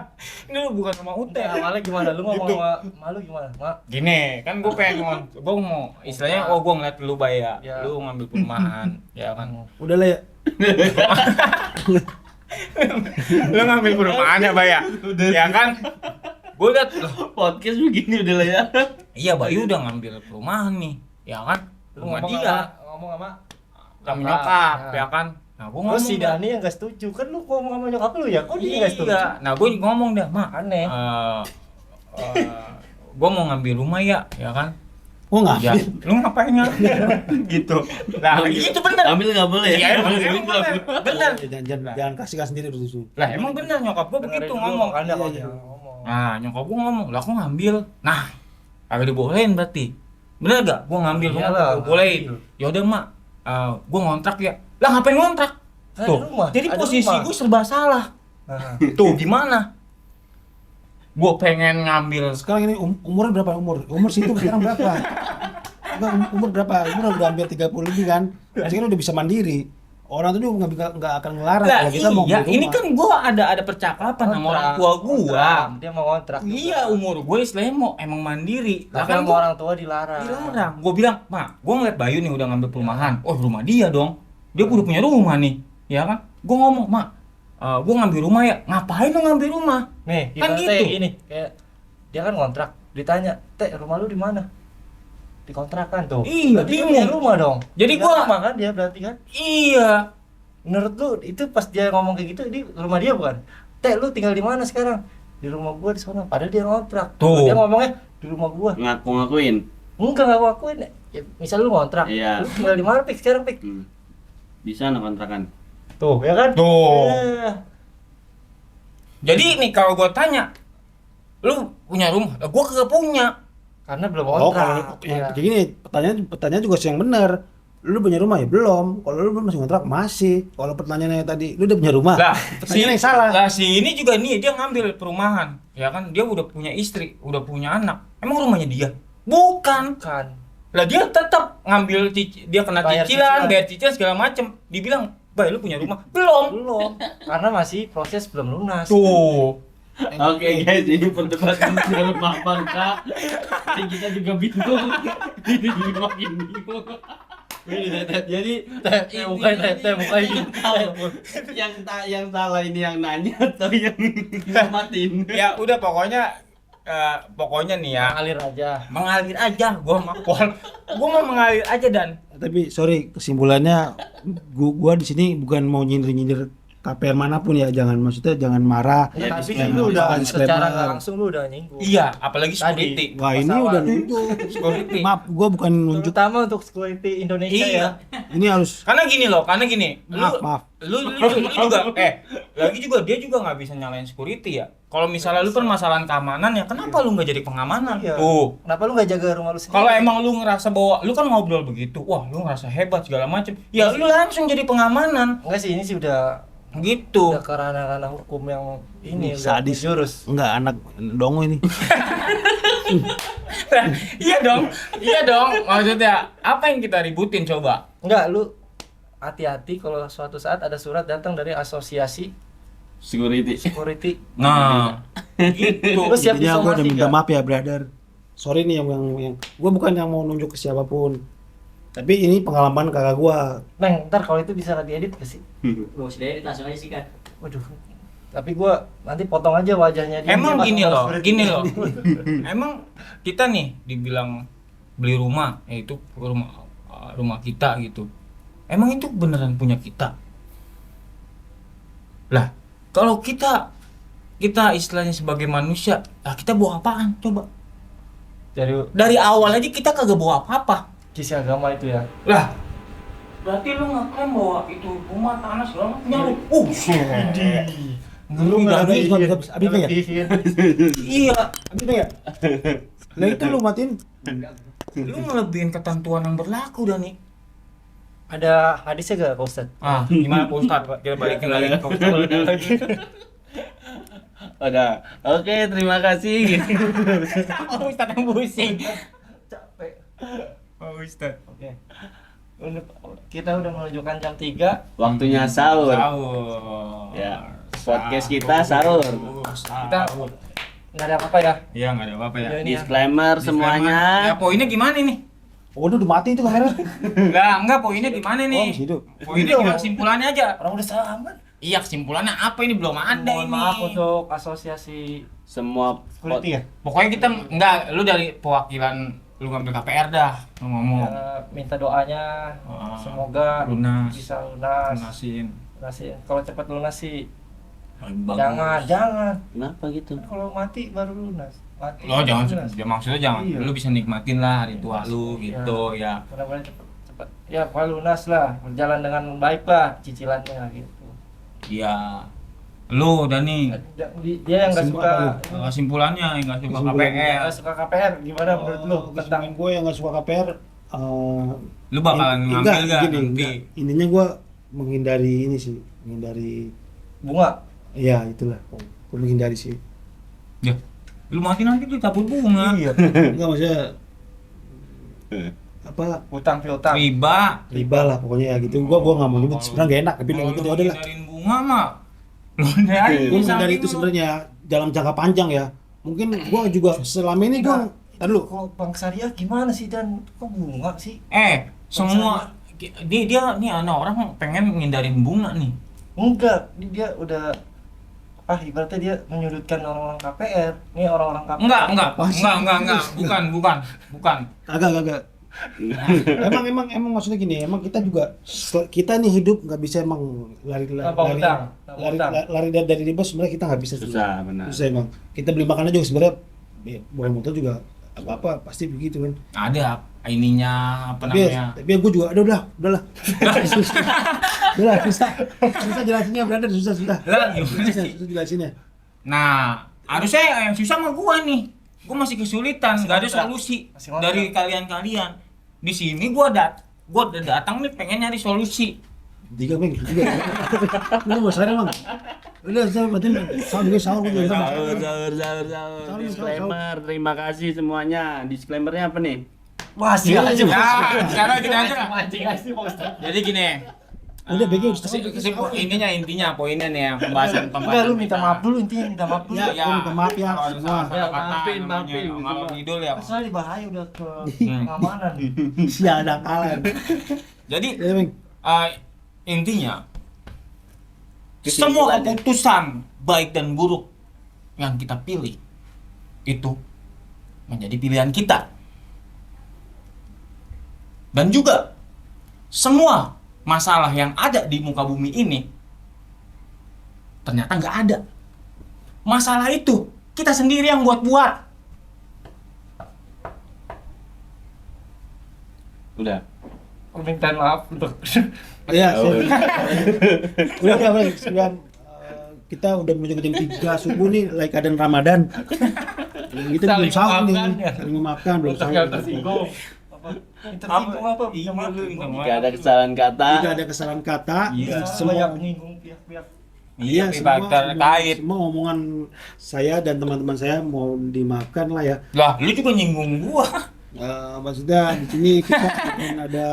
Speaker 3: Ini bukan rumah UT.
Speaker 1: Awalnya gimana? Lu ngomong
Speaker 3: Gitu.
Speaker 1: sama malu gimana? Mak,
Speaker 3: Gini, kan gue pengen gue mau istilahnya gue ngeliat lu Baya,
Speaker 1: Ya.
Speaker 3: lu ngambil perumahan, ya kan.
Speaker 2: Udah lah ya.
Speaker 3: Lu ngambil perumahan ya Baya, ya kan. Gue liat loh,
Speaker 4: Podcast begini udah lah ya.
Speaker 3: iya Bayu udah ngambil perumahan nih, ya kan.
Speaker 1: lu
Speaker 3: Rumah
Speaker 1: ngomong
Speaker 3: dia,
Speaker 1: ngomong sama
Speaker 3: sama nyokap,
Speaker 1: Nah.
Speaker 3: ya kan. Nah gue
Speaker 1: Oh,
Speaker 3: ngomong
Speaker 1: si
Speaker 3: dah.
Speaker 1: Dani yang gak setuju kan lu ngomong sama nyokap lu ya? Kok dia gak setuju?
Speaker 3: Iya, nah gue ngomong dah, Mak.
Speaker 1: Aneh.
Speaker 3: Gue mau ngambil rumah ya kan.
Speaker 2: Oh nggak?
Speaker 3: Ya, lu ngapain ngambil? Gitu. Nah, itu bener.
Speaker 4: Ambil nggak boleh ya?
Speaker 3: Iya, emang bener. Bener.
Speaker 2: Jangan kasihkan sendiri dulu.
Speaker 3: Lah emang bener nyokap gue begitu
Speaker 1: Dengerin dulu,
Speaker 3: ngomong.
Speaker 1: makanya kalau
Speaker 2: Iya,
Speaker 1: dia
Speaker 2: iya.
Speaker 1: ngomong.
Speaker 3: Nah nyokap gue ngomong, lah aku ngambil. Nah, kagak dibolehin berarti. Bener gak? Gue ngambil rumah,
Speaker 1: Iyalah,
Speaker 3: gue bolehin.
Speaker 1: ngambil.
Speaker 3: Yaudah mak, gue ngontrak ya. Lah ngapain ngontrak?
Speaker 1: Ada
Speaker 3: Tuh,
Speaker 1: rumah,
Speaker 3: jadi
Speaker 1: ada
Speaker 3: posisi
Speaker 1: rumah.
Speaker 3: gue serba salah.
Speaker 1: Nah,
Speaker 3: Tuh gimana? Gue pengen ngambil.
Speaker 2: Sekarang ini umurnya berapa umur? Umur situ sekarang berapa? Enggak, umur berapa? Umur udah hampir 30 lebih kan? Sekarang udah bisa mandiri. Orang tuh juga nggak akan ngelarang
Speaker 3: Lah
Speaker 2: kalau kita mau
Speaker 3: iya,
Speaker 2: beli
Speaker 3: ini
Speaker 2: rumah.
Speaker 3: kan gue ada percakapan sama orang tua gue.
Speaker 1: kontrak. Dia mau kontrak.
Speaker 3: Iya, umur gue istilahnya mau emang mandiri. Lah
Speaker 1: Tapi
Speaker 3: kan
Speaker 1: sama
Speaker 3: gua
Speaker 1: orang tua dilarang.
Speaker 3: dilarang. Gue bilang, Mak, gue ngeliat Bayu nih udah ngambil perumahan. Oh, rumah dia dong. Dia udah punya rumah nih, ya kan? Gue ngomong, Mak, gue ngambil rumah ya. Ngapain lu ngambil rumah?
Speaker 1: Nih,
Speaker 3: Kan
Speaker 1: ibaratnya
Speaker 3: gitu.
Speaker 1: ini kayak dia kan kontrak, ditanya, "Teh, rumah lu di mana?" Dikontrakan tuh.
Speaker 3: Iya,
Speaker 1: Berarti dia
Speaker 3: bingung.
Speaker 1: punya rumah dong.
Speaker 3: Jadi
Speaker 1: Punya
Speaker 3: gua-
Speaker 1: rumah kan dia berarti kan.
Speaker 3: Iya.
Speaker 1: Menurut lu itu pas dia ngomong kayak gitu di rumah dia bukan? "Teh, lu tinggal di mana sekarang?" "Di rumah gua di sana." Padahal dia ngontrak.
Speaker 3: Tuh.
Speaker 1: Dia ngomongnya di rumah gua.
Speaker 4: Ngaku-ngakuin.
Speaker 1: Enggak aku akuin. Ya, misal lu ngontrak.
Speaker 4: Iya.
Speaker 1: Lu tinggal di mana, Pik? Sekarang, Pik?
Speaker 4: Hmm. Di sana kontrakan.
Speaker 1: Tuh, ya kan?
Speaker 3: Tuh.
Speaker 1: Iya.
Speaker 3: Jadi nih kalau gue tanya, lu punya rumah? Lah gue kagak punya.
Speaker 1: Karena belum
Speaker 2: Oh,
Speaker 1: kontrak.
Speaker 2: kalau
Speaker 1: Iya.
Speaker 2: kayak gini, pertanyaan juga sih yang benar. Lu punya rumah ya belum. Kalau lu belum masih kontrak masih. Kalau pertanyaannya tadi, lu udah punya rumah.
Speaker 3: Lah,
Speaker 2: Pertanyaan yang salah.
Speaker 3: Lah si ini juga nih dia ngambil perumahan, ya kan? Dia udah punya istri, udah punya anak. Emang rumahnya dia? Bukan.
Speaker 1: Bukan.
Speaker 3: Lah dia tetap ngambil dia kena
Speaker 1: Bayar
Speaker 3: cicilan,
Speaker 1: cicilan.
Speaker 3: bayar cicilan segala macem. Dibilang, "Bay, lu punya rumah?" Belum.
Speaker 1: Belum. Karena masih proses belum lunas.
Speaker 3: Tuh.
Speaker 4: Oke guys, ini perdebatan rumah apa enggak? Jadi kita juga bingung. Ini makin bingung.
Speaker 1: Jadi teh bukan teh bukan
Speaker 4: Yang salah ini yang nanya atau yang matiin?
Speaker 3: Ya udah pokoknya nih ya,
Speaker 1: ngalir aja.
Speaker 3: mengalir aja. Gua mau mengalir aja dan
Speaker 2: Tapi sorry, kesimpulannya gua di sini bukan mau nyindir-nyindir KPR manapun ya, maksudnya jangan marah.
Speaker 1: Ya, tapi
Speaker 2: disclaimer,
Speaker 1: lu udah
Speaker 2: disclaimer.
Speaker 1: secara nggak langsung lu udah nyinggung.
Speaker 3: iya, apalagi
Speaker 1: Tadi.
Speaker 3: security.
Speaker 2: Wah, ini
Speaker 1: Masalah.
Speaker 2: udah nunjuk.
Speaker 3: Security.
Speaker 2: Maaf, gua bukan nunjuk.
Speaker 1: Terutama untuk security Indonesia
Speaker 3: Iya.
Speaker 1: ya.
Speaker 2: Ini harus
Speaker 3: Karena gini loh,
Speaker 2: maaf.
Speaker 3: lu juga lagi juga dia juga nggak bisa nyalain security ya. Kalau misalnya lu permasalahan keamanan ya, kenapa lu nggak jadi pengamanan?
Speaker 1: Iya.
Speaker 3: Tuh.
Speaker 1: Kenapa lu nggak jaga rumah lu sendiri?
Speaker 3: Kalau emang lu ngerasa bahwa lu kan ngobrol begitu, wah lu ngerasa hebat segala macem, ya lu langsung jadi pengamanan.
Speaker 1: enggak sih, ini sih udah
Speaker 3: Gitu.
Speaker 1: Udah ke ranah-ranah hukum yang ini udah
Speaker 2: Sadis.
Speaker 1: jurus.
Speaker 2: Enggak, anak dongo ini.
Speaker 3: Iya dong. Iya dong. Maksudnya apa yang kita ributin coba?
Speaker 1: Enggak, lu hati-hati kalau suatu saat ada surat datang dari asosiasi
Speaker 4: Security.
Speaker 1: security.
Speaker 3: Nah, gitu.
Speaker 1: Lu siap
Speaker 2: Jadi aku udah
Speaker 1: disomasi
Speaker 2: minta
Speaker 1: nggak?
Speaker 2: maaf ya, brother. Sorry nih yang gue bukan yang mau nunjuk ke siapapun. Tapi ini pengalaman kakak gua.
Speaker 1: Neng, ntar kalau itu bisa diedit gak sih?
Speaker 5: Gua sudah edit langsung aja sih kan.
Speaker 1: Waduh. Tapi gua nanti potong aja wajahnya dia.
Speaker 3: Emang
Speaker 1: Dia
Speaker 3: gini
Speaker 1: bakal
Speaker 3: loh,
Speaker 1: sulit.
Speaker 3: gini loh. Emang kita nih dibilang beli rumah, yaitu rumah kita gitu. Emang itu beneran punya kita? Lah, kalau kita istilahnya sebagai manusia, lah kita bawa apaan coba? Dari awal aja kita kagak bawa apa-apa.
Speaker 1: Kisi agama itu ya.
Speaker 3: Lah, berarti lu ngapain bawa itu rumah tanah segala macam punya lu?
Speaker 2: Lu nggak ada
Speaker 3: Ngeri,
Speaker 2: Abi ya?
Speaker 3: iya,
Speaker 2: Abi ya? Lah itu lu matiin.
Speaker 3: lu ngelebihin ketentuan yang berlaku dah nih.
Speaker 1: Ada hadisnya gak Pak Ustadz?
Speaker 3: Ah, gimana Pak Ustadz? Kita balikin lagi ke Pak Ustadz.
Speaker 4: Udah. Oke, terima kasih.
Speaker 3: Pak Ustadz yang pusing.
Speaker 1: Capek.
Speaker 3: Pak Ustadz.
Speaker 1: Oke. Kita udah menunjukkan jam 3.
Speaker 4: Waktunya sahur.
Speaker 3: Sahur.
Speaker 4: Ya. Podcast kita sahur.
Speaker 1: Kita nggak ada apa-apa ya.
Speaker 3: Iya, nggak ada apa-apa ya.
Speaker 1: Ya, ini ya.
Speaker 4: Disclaimer
Speaker 3: Ya,
Speaker 4: semuanya.
Speaker 3: poinnya gimana nih?
Speaker 2: Oh, udah mati itu kamera.
Speaker 3: Enggak, poinnya gimana
Speaker 2: Oh,
Speaker 3: nih?
Speaker 2: masih hidup.
Speaker 3: Poinnya gimana? Kesimpulannya aja.
Speaker 1: Orang udah selamat.
Speaker 3: Iya, kesimpulannya apa ini belum ada
Speaker 1: Mohon
Speaker 3: ini.
Speaker 1: maaf untuk asosiasi
Speaker 4: Semua
Speaker 1: security ya.
Speaker 3: Pokoknya kita enggak, lu dari perwakilan lu ngambil KPR dah, lu ngomong.
Speaker 1: Ya, minta doanya
Speaker 3: Ah,
Speaker 1: semoga
Speaker 3: lunas.
Speaker 1: bisa lunas.
Speaker 3: Lunasin.
Speaker 1: Lunasin. Kalau cepat lunas sih
Speaker 3: Bagus.
Speaker 1: jangan.
Speaker 4: Kenapa gitu?
Speaker 1: Kalau mati baru lunas. Mati.
Speaker 3: Lo jangan,
Speaker 1: lunas.
Speaker 3: ya, maksudnya jangan,
Speaker 1: Iya.
Speaker 3: lu bisa nikmatin lah hari tua lu
Speaker 1: Iya.
Speaker 3: gitu ya.
Speaker 1: Mudah-mudahan cepat. Ya, kalau lunas lah, berjalan dengan baik lah cicilannya gitu.
Speaker 3: Iya. Lu Dani,
Speaker 1: Dia yang nggak suka
Speaker 3: kesimpulannya yang nggak suka
Speaker 2: Kesimpulannya.
Speaker 3: KPR,
Speaker 1: nggak suka KPR gimana menurut lu tentang
Speaker 2: gue yang nggak suka KPR.
Speaker 3: lu bakalan ngambil gak
Speaker 2: gini,
Speaker 3: nanti?
Speaker 2: enggak. Intinya gue menghindari ini sih, menghindari.
Speaker 1: bunga?
Speaker 2: Ya itulah, gue menghindari sih.
Speaker 3: Ya, lu mati nanti ditabur bunga.
Speaker 1: Iya.
Speaker 2: Enggak maksudnya apa
Speaker 1: Utang piutang.
Speaker 2: riba lah pokoknya ya gitu. Gua nggak mau nyebut sebenarnya nggak enak, tapi
Speaker 3: Kalau
Speaker 2: gitu
Speaker 3: lu
Speaker 2: ya udah lah.
Speaker 3: hindarin bunga mah, lu hindarin
Speaker 2: Gue menghindari itu sebenarnya dalam jangka panjang ya. Mungkin gua juga selama ini gua tar dulu.
Speaker 1: Kalau bank syariah gimana sih dan kok bunga sih?
Speaker 3: semua dia nih anak orang pengen ngindarin bunga nih.
Speaker 1: Enggak, dia udah ibaratnya dia menyudutkan orang-orang KPR. Nih orang-orang KPR.
Speaker 3: Enggak, bukan.
Speaker 2: Agak. emang maksudnya gini, emang kita nih hidup nggak bisa emang lari dari riba, sebenarnya kita nggak bisa.
Speaker 4: Susah, benar.
Speaker 2: Susah emang. Kita beli makanan juga sebenarnya bawa motor juga apa pasti begitu kan.
Speaker 3: Ada ininya apa namanya?
Speaker 2: Tapi gue juga udahlah. Udahlah, susah jelasinnya, brother, susah.
Speaker 3: Lah, gimana sih?
Speaker 2: Susah jelasinnya.
Speaker 3: Nah, harusnya yang susah mah gua nih. Gua masih kesulitan,
Speaker 1: Masih
Speaker 3: nggak ada
Speaker 1: ngontrak.
Speaker 3: solusi
Speaker 1: Masih ngontrak.
Speaker 3: dari kalian-kalian. Di sini gua udah datang nih pengen nyari solusi.
Speaker 2: Tiga. Lu mau sana bang? Udah, berarti sahur gue juga.
Speaker 4: Sahur. Disclaimer, terima kasih semuanya. Disclaimernya apa nih?
Speaker 1: Masih aja.
Speaker 3: Ya, sekarang gini aja.
Speaker 1: Mancing aja Pak Ustadz.
Speaker 3: Jadi gini.
Speaker 2: Udah, BG,
Speaker 3: intinya poinnya nih ya, pembahasan
Speaker 1: Enggak, lu minta maaf dulu intinya, minta maaf dulu.
Speaker 2: Ya, gua minta maaf ya,
Speaker 3: kalau ada
Speaker 2: semua.
Speaker 3: salah-salah
Speaker 1: Ya,
Speaker 3: kata,
Speaker 4: maafin,
Speaker 3: namanya
Speaker 4: maafin,
Speaker 3: ngalor
Speaker 4: semua.
Speaker 3: ngidul ya.
Speaker 1: Soalnya bahaya udah ke pengamanan.
Speaker 2: Sial dangkalan.
Speaker 3: Jadi
Speaker 2: Ya, Bang.
Speaker 3: intinya semua keputusan baik dan buruk yang kita pilih itu menjadi pilihan kita. Dan juga semua masalah yang ada di muka bumi ini ternyata nggak ada. Masalah itu kita sendiri yang buat-buat.
Speaker 4: Udah.
Speaker 1: Permintaan maaf untuk
Speaker 2: Ya,
Speaker 4: Oh,
Speaker 2: udah, kita udah menuju ke jam 3 subuh nih, like keadaan Ramadan. Kita belum
Speaker 1: Saling
Speaker 2: sahur nih,
Speaker 1: memaafkan ya.
Speaker 2: saling memaafkan belum sahur.
Speaker 1: Nggak tersinggung. Tersinggung apa? Minta maaf.
Speaker 3: Iya,
Speaker 4: Jika ada kesalahan kata,
Speaker 2: Jika ada kesalahan kata,
Speaker 3: Iya.
Speaker 2: semua
Speaker 1: Banyak menyinggung pihak-pihak
Speaker 3: Iya, pihak terkait.
Speaker 2: semua omongan saya dan teman-teman saya mau dimaafkan lah ya.
Speaker 3: Lah, lu juga nyinggung gua.
Speaker 2: Maksudnya di sini kita akan ada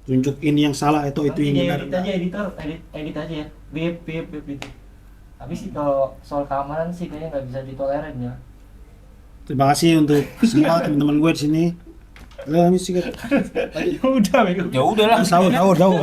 Speaker 2: tunjukin yang salah atau itu
Speaker 1: Nanti
Speaker 2: yang
Speaker 1: edit
Speaker 2: benar.
Speaker 1: aja editor, edit aja ya. Bip gitu. Tapi sih kalau soal keamanan sih kayaknya nggak bisa ditoleran ya.
Speaker 2: Terima kasih untuk semua teman-teman gue di sini. Lah ini sih
Speaker 1: Ya udah, Bego.
Speaker 3: Ya udahlah.
Speaker 2: sahur.
Speaker 3: Sahur.